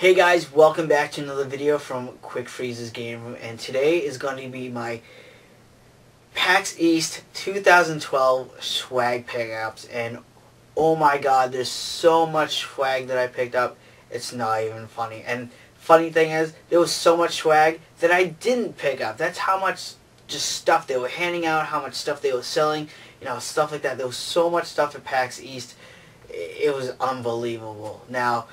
Hey guys, welcome back to another video from Quick Freeze's Game Room, and today is going to be my PAX East 2012 swag pickups. And oh my god, there's so much swag that I picked up, it's not even funny. And funny thing is, there was so much swag that I didn't pick up. That's how much just stuff they were handing out, how much stuff they were selling, you know, stuff like that. There was so much stuff at PAX East, it was unbelievable. Now,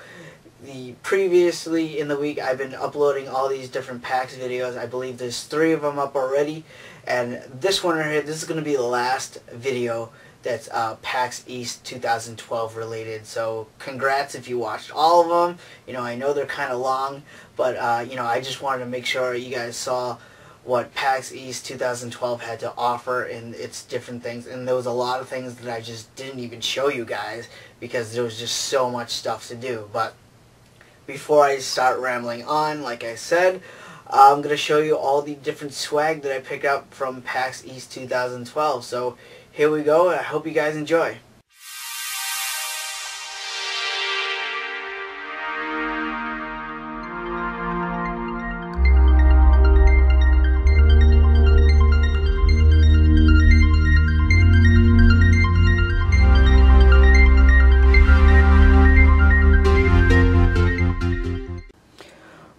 previously in the week, I've been uploading all these different PAX videos. I believe there's 3 of them up already, and this one right here, this is going to be the last video that's PAX East 2012 related. So congrats if you watched all of them. You know, I know they're kind of long, but you know, I just wanted to make sure you guys saw what PAX East 2012 had to offer in its different things. And there was a lot of things that I just didn't even show you guys because there was just so much stuff to do. But before I start rambling on, like I said, I'm going to show you all the different swag that I picked up from PAX East 2012. So here we go, and I hope you guys enjoy.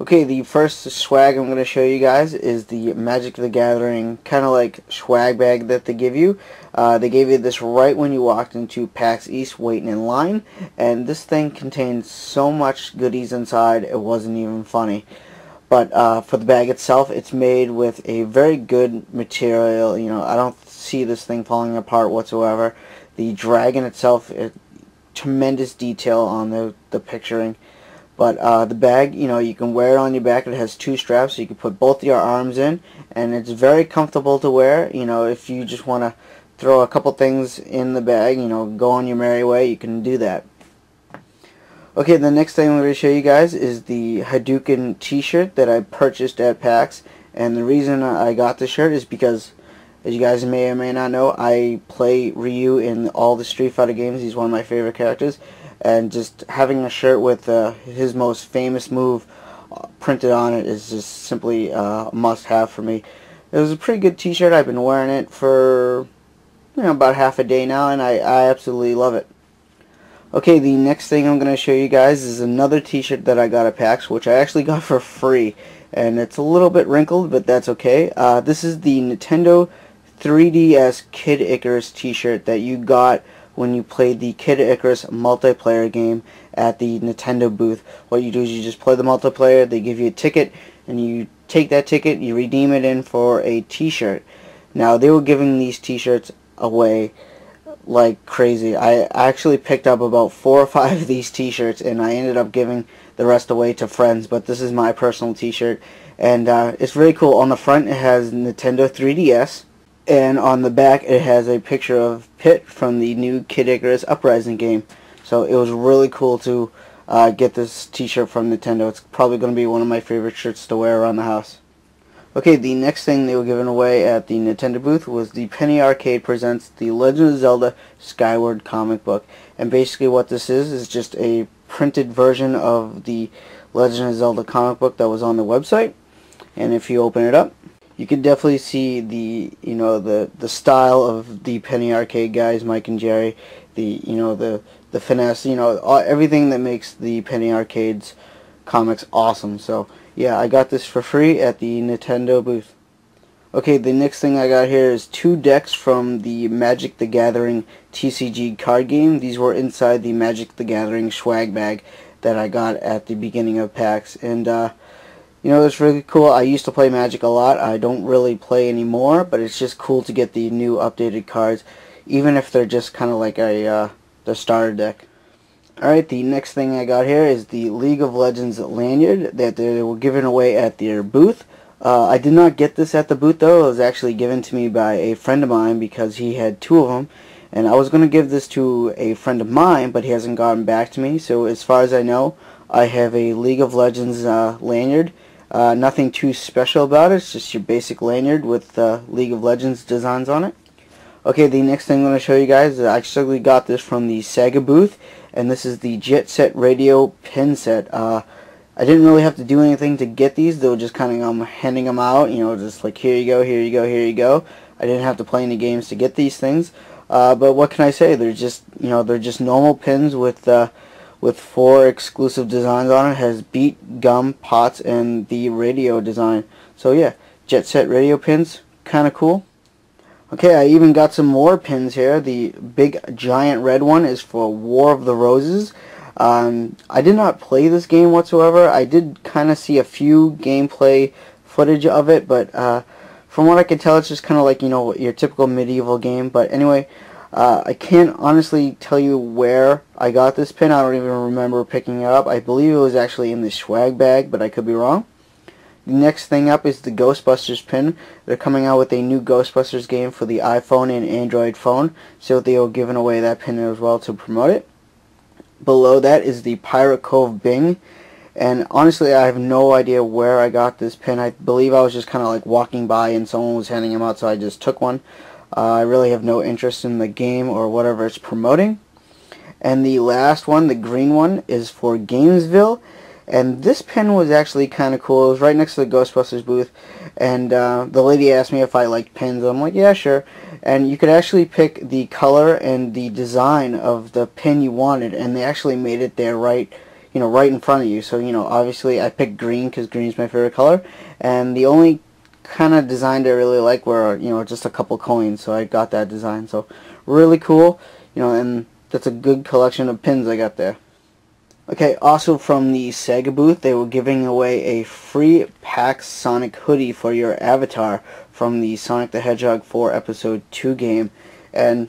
Okay, the first swag I'm going to show you guys is the Magic the Gathering kind of like swag bag that they give you. They gave you this right when you walked into PAX East waiting in line, and this thing contains so much goodies inside it wasn't even funny. But for the bag itself, it's made with a very good material. You know, I don't see this thing falling apart whatsoever. The dragon itself, tremendous detail on the picturing. But the bag, you know, you can wear it on your back. It has 2 straps, so you can put both your arms in, and it's very comfortable to wear. You know, if you just want to throw a couple things in the bag, you know, go on your merry way, you can do that. Okay, the next thing I'm going to show you guys is the Hadouken t-shirt that I purchased at PAX. And the reason I got this shirt is because, as you guys may or may not know, I play Ryu in all the Street Fighter games. He's one of my favorite characters. And just having a shirt with his most famous move printed on it is just simply a must-have for me. It was a pretty good t-shirt. I've been wearing it for, you know, about half a day now, and I absolutely love it. Okay, the next thing I'm going to show you guys is another t-shirt that I got at PAX, which I actually got for free. And it's a little bit wrinkled, but that's okay. This is the Nintendo 3DS Kid Icarus t-shirt that you got when you played the Kid Icarus multiplayer game at the Nintendo booth. What you do is you just play the multiplayer, they give you a ticket, and you take that ticket, you redeem it in for a t-shirt. Now, they were giving these t-shirts away like crazy. I actually picked up about 4 or 5 of these t-shirts, and I ended up giving the rest away to friends, but this is my personal t-shirt, and it's very cool. On the front, it has Nintendo 3DS, and on the back it has a picture of Pit from the new Kid Icarus Uprising game. So it was really cool to get this t-shirt from Nintendo. It's probably going to be one of my favorite shirts to wear around the house. Okay, the next thing they were giving away at the Nintendo booth was the Penny Arcade presents the Legend of Zelda Skyward comic book. And basically what this is just a printed version of the Legend of Zelda comic book that was on the website. And if you open it up, you can definitely see the, you know, the style of the Penny Arcade guys, Mike and Jerry, you know, the finesse, you know, everything that makes the Penny Arcade's comics awesome. So yeah, I got this for free at the Nintendo booth. Okay, the next thing I got here is 2 decks from the Magic the Gathering TCG card game. These were inside the Magic the Gathering swag bag that I got at the beginning of PAX, and you know, it's really cool. I used to play Magic a lot. I don't really play anymore, but it's just cool to get the new updated cards, even if they're just kind of like the starter deck. Alright, the next thing I got here is the League of Legends lanyard that they were giving away at their booth. I did not get this at the booth, though. It was actually given to me by a friend of mine because he had 2 of them. And I was going to give this to a friend of mine, but he hasn't gotten back to me. So as far as I know, I have a League of Legends lanyard. Nothing too special about it. It's just your basic lanyard with League of Legends designs on it. Okay, the next thing I'm going to show you guys is I actually got this from the Sega booth, and this is the Jet Set Radio pin set. I I didn't really have to do anything to get these. They were just kind of handing them out, just like here you go, here you go, here you go. I didn't have to play any games to get these things. But what can I say? They're just they're just normal pins with 4 exclusive designs on it. It has beat, gum, pots, and the radio design. So yeah, Jet Set radio pins, kind of cool. Okay, I even got some more pins here. The big giant red one is for War of the Roses. I did not play this game whatsoever. I did kind of see a few gameplay footage of it, but from what I can tell, it's just kind of like, your typical medieval game. But anyway, I can't honestly tell you where I got this pin. I don't even remember picking it up. I believe it was actually in the swag bag, but I could be wrong. The next thing up is the Ghostbusters pin. They're coming out with a new Ghostbusters game for the iPhone and Android phone, so they are giving away that pin as well to promote it. Below that is the Pirate Cove Bing, and honestly I have no idea where I got this pin. I believe I was just kind of like walking by and someone was handing them out, so I just took one. I really have no interest in the game or whatever it's promoting. And the last one, the green one, is for Gamesville. And this pin was actually kind of cool. It was right next to the Ghostbusters booth. And the lady asked me if I liked pins. I'm like, yeah, sure. And you could actually pick the color and the design of the pin you wanted. And they actually made it there right in front of you. So, obviously I picked green because green's my favorite color. And the only kind of design I really like were, just a couple coins. So I got that design. So really cool. And that's a good collection of pins I got there. Okay, also from the Sega booth, they were giving away a free PAX Sonic hoodie for your avatar from the Sonic the Hedgehog 4 Episode 2 game. And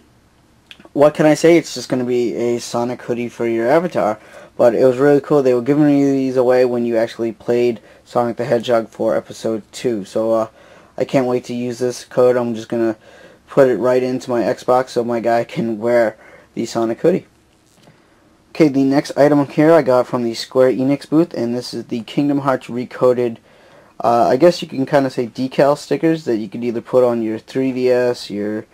what can I say? It's just going to be a Sonic hoodie for your avatar. But it was really cool. They were giving these away when you actually played Sonic the Hedgehog 4 Episode 2. So I can't wait to use this code. I'm just going to put it right into my Xbox so my guy can wear the Sonic hoodie. Okay, the next item here I got from the Square Enix booth, and this is the Kingdom Hearts Recoded, I guess you can kind of say decal stickers that you could either put on your 3DS, your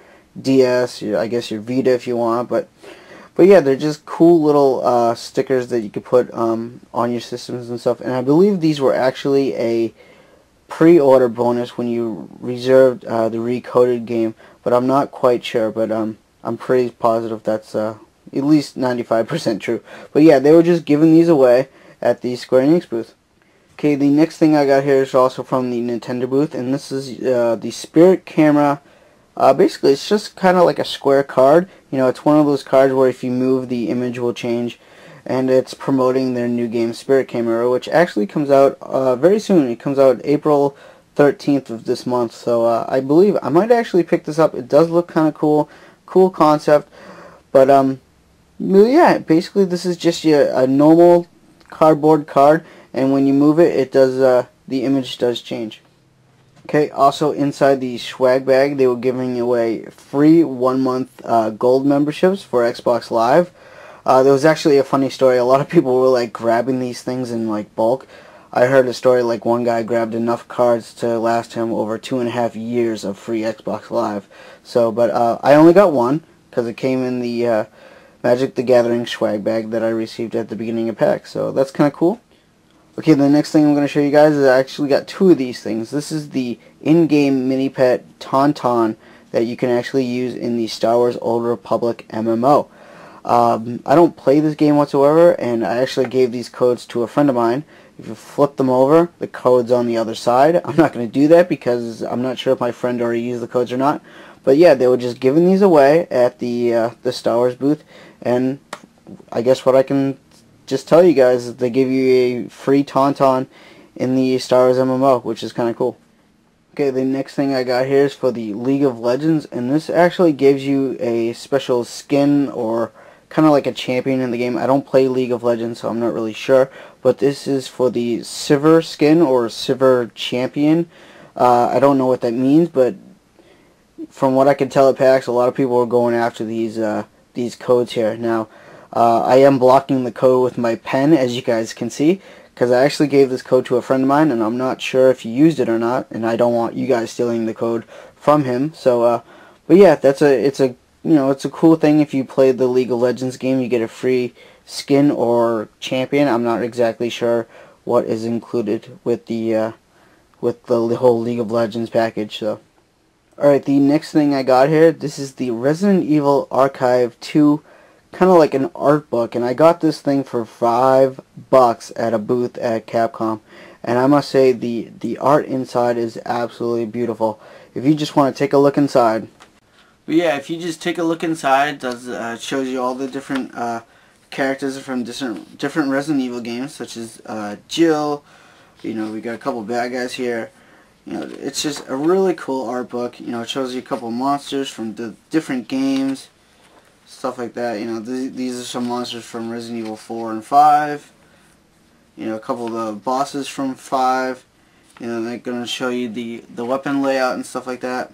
DS, I guess your Vita if you want, but yeah, they're just cool little stickers that you could put on your systems and stuff, and I believe these were actually a pre-order bonus when you reserved the Recoded game, but I'm not quite sure, but I'm pretty positive that's at least 95% true. But yeah, they were just giving these away at the Square Enix booth. Okay, the next thing I got here is also from the Nintendo booth, and this is the Spirit Camera. Basically, it's just kind of like a square card. It's one of those cards where if you move, the image will change, and it's promoting their new game, Spirit Camera, which actually comes out very soon. It comes out April 13th of this month, so I believe I might actually pick this up. It does look kind of cool concept, but yeah, basically this is just a normal cardboard card, and when you move it, it does the image does change. Okay, also inside the swag bag, they were giving away free 1-month gold memberships for Xbox Live. There was actually a funny story. A lot of people were like grabbing these things in like bulk. I heard a story like one guy grabbed enough cards to last him over 2.5 years of free Xbox Live. So, but I only got one because it came in the Magic the Gathering swag bag that I received at the beginning of PAX, so that's kind of cool. Okay, the next thing I'm going to show you guys is I actually got 2 of these things. This is the in-game mini-pet Tauntaun that you can actually use in the Star Wars Old Republic MMO. I don't play this game whatsoever, and I actually gave these codes to a friend of mine. If you flip them over, the code's on the other side. I'm not going to do that because I'm not sure if my friend already used the codes or not. But yeah, they were just giving these away at the Star Wars booth, and I guess what I can just tell you guys is they give you a free Tauntaun in the Star Wars MMO, which is kind of cool. Okay, the next thing I got here is for the League of Legends, and this actually gives you a special skin or kind of like a champion in the game. I don't play League of Legends, so I'm not really sure, but this is for the Sivir skin or Sivir champion. I don't know what that means, but from what I can tell at PAX, a lot of people are going after these codes here. Now, I am blocking the code with my pen, as you guys can see, because I actually gave this code to a friend of mine, and I'm not sure if he used it or not, and I don't want you guys stealing the code from him. So, but yeah, it's a cool thing. If you play the League of Legends game, you get a free skin or champion. I'm not exactly sure what is included with the whole League of Legends package. So, alright, the next thing I got here, this is the Resident Evil Archive 2, kind of like an art book, and I got this thing for $5 at a booth at Capcom, and I must say the art inside is absolutely beautiful. If you just want to take a look inside. But yeah, if you just take a look inside, it does shows you all the different characters from different Resident Evil games, such as Jill. You know, we got a couple bad guys here. You know, it's just a really cool art book. You know, it shows you a couple monsters from the different games, stuff like that. You know, these are some monsters from Resident Evil 4 and 5. You know, a couple of the bosses from 5. You know, they're going to show you the weapon layout and stuff like that.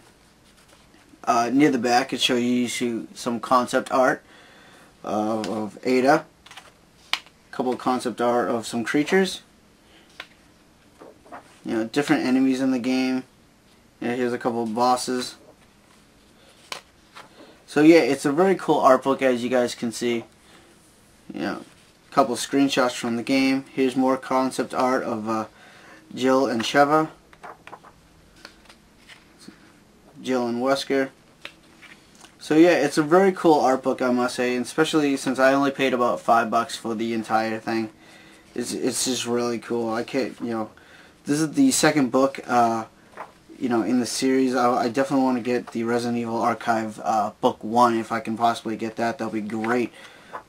Near the back, it shows you some concept art of Ada. A couple of concept art of some creatures. You know, different enemies in the game. Yeah, here's a couple of bosses. So yeah, it's a very cool art book, as you guys can see. You know, a couple of screenshots from the game. Here's more concept art of Jill and Sheva. Jill and Wesker. So yeah, it's a very cool art book, I must say, and especially since I only paid about $5 for the entire thing. It's just really cool. I can't, you know, this is the second book, you know, in the series. I definitely want to get the Resident Evil Archive book 1 if I can possibly get that. That'll be great.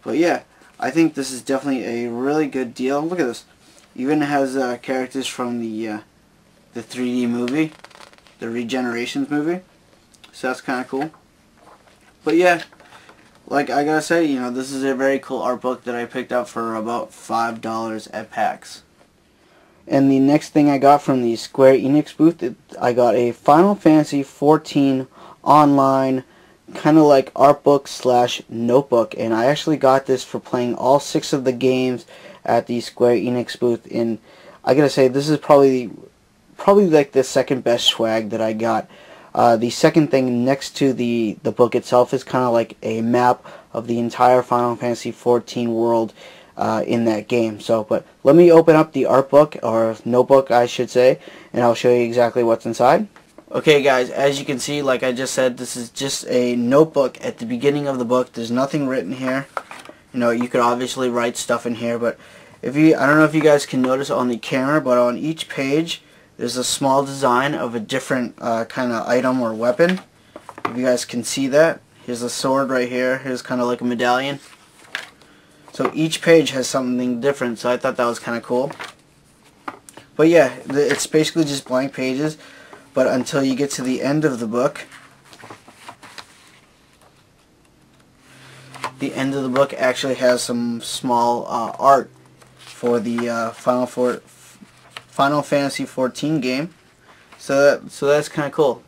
But yeah, I think this is definitely a really good deal. Look at this. Even has characters from the 3D movie, the Regenerations movie. So that's kind of cool. But yeah, like I gotta say, you know, this is a very cool art book that I picked up for about $5 at PAX. And the next thing I got from the Square Enix booth, I got a Final Fantasy XIV online kind of like art book slash notebook, and I actually got this for playing all 6 of the games at the Square Enix booth. And I gotta say, this is probably like the second best swag that I got. The second thing next to the book itself is kind of like a map of the entire Final Fantasy XIV world in that game. So, but let me open up the art book, or notebook I should say, and I'll show you exactly what's inside. Okay guys, as you can see, like I just said, this is just a notebook at the beginning of the book. There's nothing written here. You know, you could obviously write stuff in here, but I don't know if you guys can notice on the camera, but on each page there's a small design of a different kind of item or weapon. If you guys can see that, here's a sword right here. Here's kind of like a medallion. So each page has something different, so I thought that was kind of cool. But yeah, it's basically just blank pages, but until you get to the end of the book, the end of the book actually has some small art for the Final Fantasy XIV game. So that's kind of cool.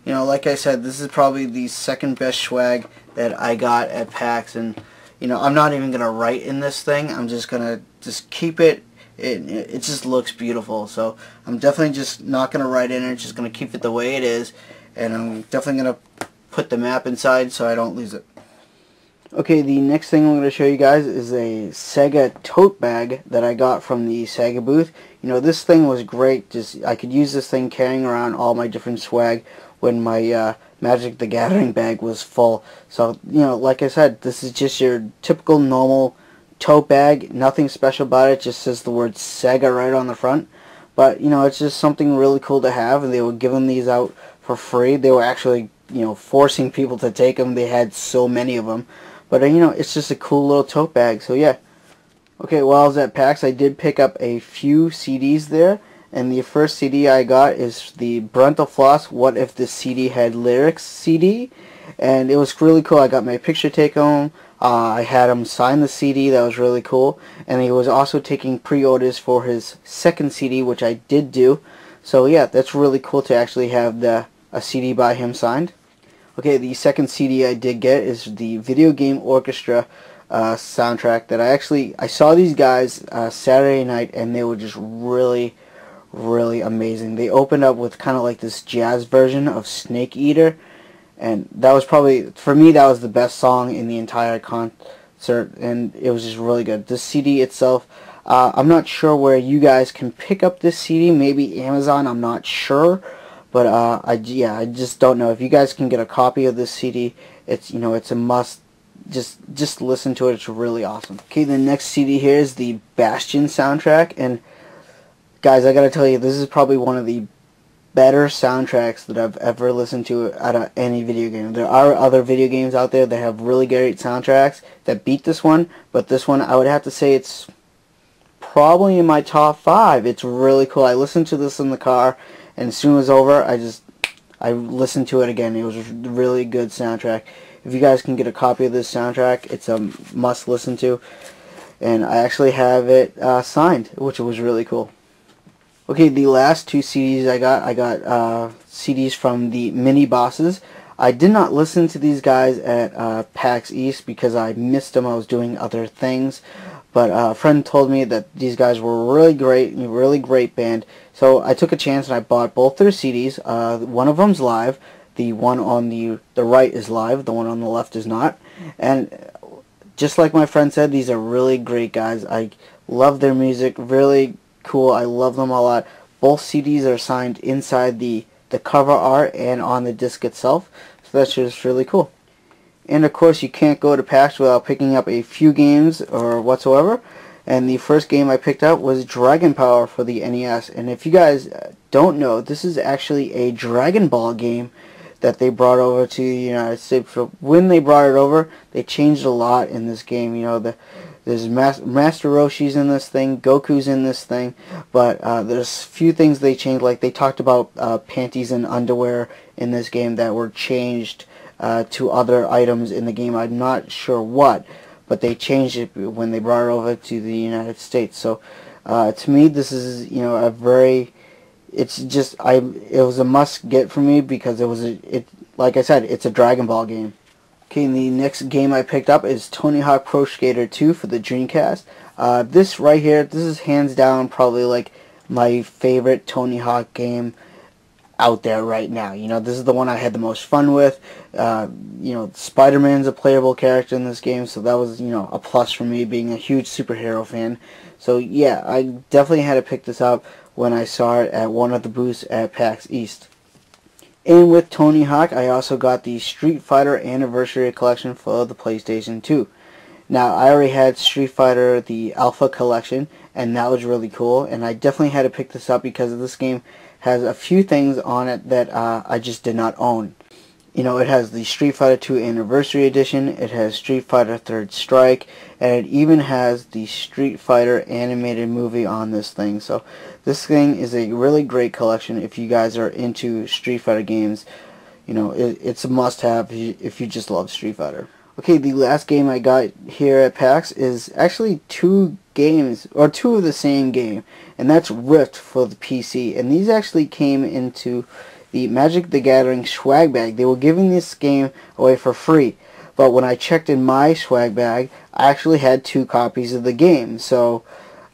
You know, like I said, this is probably the second best swag that I got at PAX, and you know, I'm not even gonna write in this thing. I'm just gonna keep it. It just looks beautiful. So I'm definitely just not gonna write in it. Just gonna keep it the way it is, and I'm definitely gonna put the map inside so I don't lose it. Okay, the next thing I'm going to show you guys is a Sega tote bag that I got from the Sega booth. You know, this thing was great. Just I could use this thing carrying around all my different swag when my Magic the Gathering bag was full. So, you know, like I said, this is just your typical normal tote bag. Nothing special about it. Just says the word Sega right on the front. But, you know, it's just something really cool to have, and they were giving these out for free. They were actually, you know, forcing people to take them. They had so many of them. But, you know, it's just a cool little tote bag. So, yeah. Okay, while I was at PAX, I did pick up a few CDs there. And the first CD I got is the Brental Floss What If This CD Had Lyrics CD. And it was really cool. I got my picture taken. I had him sign the CD. That was really cool. And he was also taking pre-orders for his second CD, which I did do. So, yeah, that's really cool to actually have a CD by him signed. Okay, the second CD I did get is the Video Game Orchestra soundtrack that I saw these guys Saturday night, and they were just really amazing. They opened up with kind of like this jazz version of Snake Eater, and that was probably, for me, that was the best song in the entire concert, and it was just really good. The CD itself, I'm not sure where you guys can pick up this CD. Maybe Amazon. I'm not sure, but I just don't know. If you guys can get a copy of this CD, it's a must. Just listen to it. It's really awesome. Okay, the next CD here is the Bastion soundtrack, and guys, I gotta tell you, this is probably one of the better soundtracks that I've ever listened to out of any video game. There are other video games out there that have really great soundtracks that beat this one, but this one, I would have to say it's probably in my top 5. It's really cool. I listened to this in the car, and as soon as it was over, I listened to it again. It was a really good soundtrack. If you guys can get a copy of this soundtrack, it's a must listen to, and I actually have it signed, which was really cool. Okay, the last 2 CDs I got CDs from the Mini Bosses. I did not listen to these guys at PAX East because I missed them. I was doing other things. But a friend told me that these guys were really great band. So I took a chance and I bought both their CDs. One of them's live. The one on the right is live. The one on the left is not. And just like my friend said, these are really great guys. I love their music. Really cool. I love them a lot. Both CDs are signed inside the cover art and on the disc itself, so that's just really cool. And of course, you can't go to PAX without picking up a few games or whatsoever, and the first game I picked up was Dragon Power for the NES. And if you guys don't know, this is actually a Dragon Ball game that they brought over to the United States. So when they brought it over, they changed a lot in this game. There's Master Roshi's in this thing, Goku's in this thing, but there's a few things they changed. Like they talked about panties and underwear in this game that were changed to other items in the game. I'm not sure what, but they changed it when they brought it over to the United States. So to me, this is it was a must get for me because like I said, it's a Dragon Ball game. Okay, and the next game I picked up is Tony Hawk Pro Skater 2 for the Dreamcast. This right here, this is hands down probably like my favorite Tony Hawk game out there right now. This is the one I had the most fun with. Spider-Man's a playable character in this game, so that was, a plus for me being a huge superhero fan. So yeah, I definitely had to pick this up when I saw it at one of the booths at PAX East. And with Tony Hawk, I also got the Street Fighter Anniversary Collection for the PlayStation 2. Now, I already had Street Fighter, the Alpha Collection, and that was really cool. And I definitely had to pick this up because this game has a few things on it that I just did not own. It has the Street Fighter 2 Anniversary Edition, it has Street Fighter Third Strike, and it even has the Street Fighter animated movie on this thing. So this thing is a really great collection if you guys are into Street Fighter games. It's a must-have if you just love Street Fighter. Okay, the last game I got here at PAX is actually 2 games, or 2 of the same game, and that's Rift for the PC. And these actually came into the Magic the Gathering swag bag. They were giving this game away for free, but when I checked in my swag bag, I actually had 2 copies of the game. So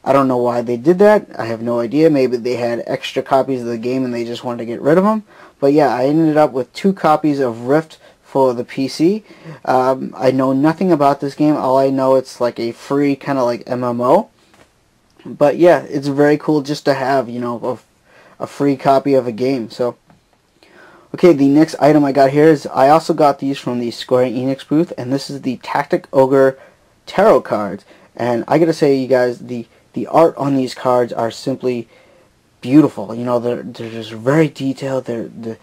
I don't know why they did that. I have no idea. Maybe they had extra copies of the game and they just wanted to get rid of them. But yeah, I ended up with 2 copies of Rift for the PC. I know nothing about this game. All I know, it's like a free kind of like MMO. But yeah, it's very cool just to have, a free copy of a game. So okay, the next item I got here is, I also got these from the Square Enix booth, and this is the Tactic Ogre Tarot cards. And I gotta say, you guys, the art on these cards are simply beautiful. They're just very detailed. They're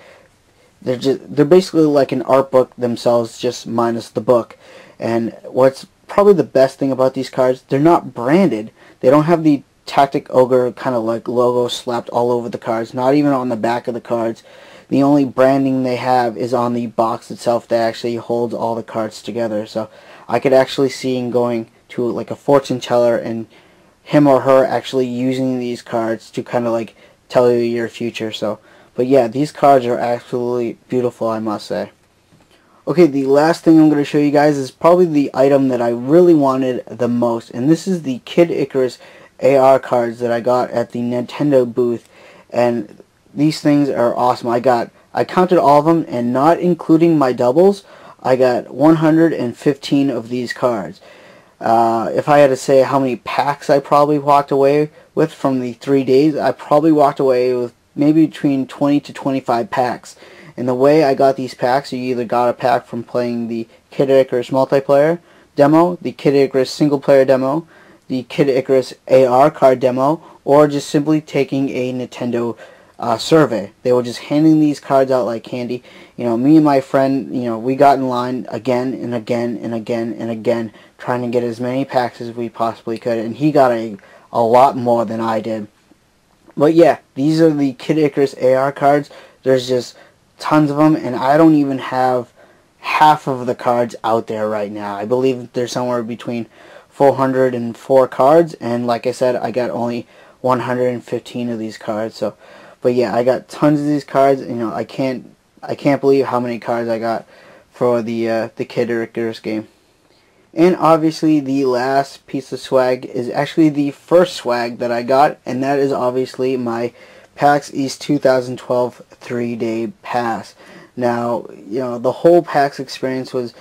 basically like an art book themselves, just minus the book. And what's probably the best thing about these cards, they're not branded. They don't have the Tactic Ogre kind of like logo slapped all over the cards, not even on the back of the cards. The only branding they have is on the box itself that actually holds all the cards together. So I could actually see him going to like a fortune teller and him or her actually using these cards to kind of like tell you your future. So, but yeah, these cards are absolutely beautiful, I must say. Okay, the last thing I'm going to show you guys is probably the item that I really wanted the most, and this is the Kid Icarus AR cards that I got at the Nintendo booth. And these things are awesome. I counted all of them, and not including my doubles, I got 115 of these cards. If I had to say how many packs I probably walked away with from the 3 days, I probably walked away with maybe between 20 to 25 packs. And the way I got these packs, you either got a pack from playing the Kid Icarus multiplayer demo, the Kid Icarus single player demo, the Kid Icarus AR card demo, or just simply taking a Nintendo survey. They were just handing these cards out like candy. You know, me and my friend, you know, we got in line again and again and again and again, trying to get as many packs as we possibly could, and he got a lot more than I did. But yeah, these are the Kid Icarus AR cards. There's just tons of them, and I don't even have half of the cards out there right now. I believe there's somewhere between 404 cards, and like I said, I got only 115 of these cards. So, but yeah, I got tons of these cards. You know, I can't believe how many cards I got for the Kid Icarus game. And obviously the last piece of swag is actually the first swag that I got, and that is obviously my PAX East 2012 3-day pass. Now, you know, the whole PAX experience was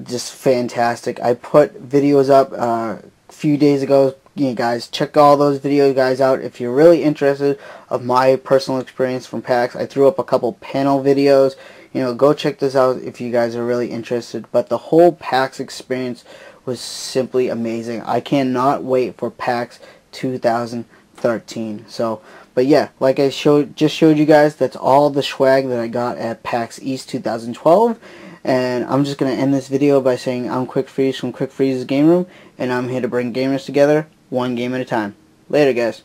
just fantastic. I put videos up a few days ago. You guys, check all those videos guys out if you're really interested of my personal experience from PAX. I threw up a couple panel videos. You know, go check this out if you guys are really interested. But the whole PAX experience was simply amazing. I cannot wait for PAX 2013. So, but yeah, like I just showed you guys, that's all the swag that I got at PAX East 2012. And I'm just going to end this video by saying I'm Quick Freeze from Quick Freeze's Game Room, and I'm here to bring gamers together one game at a time. Later, guys.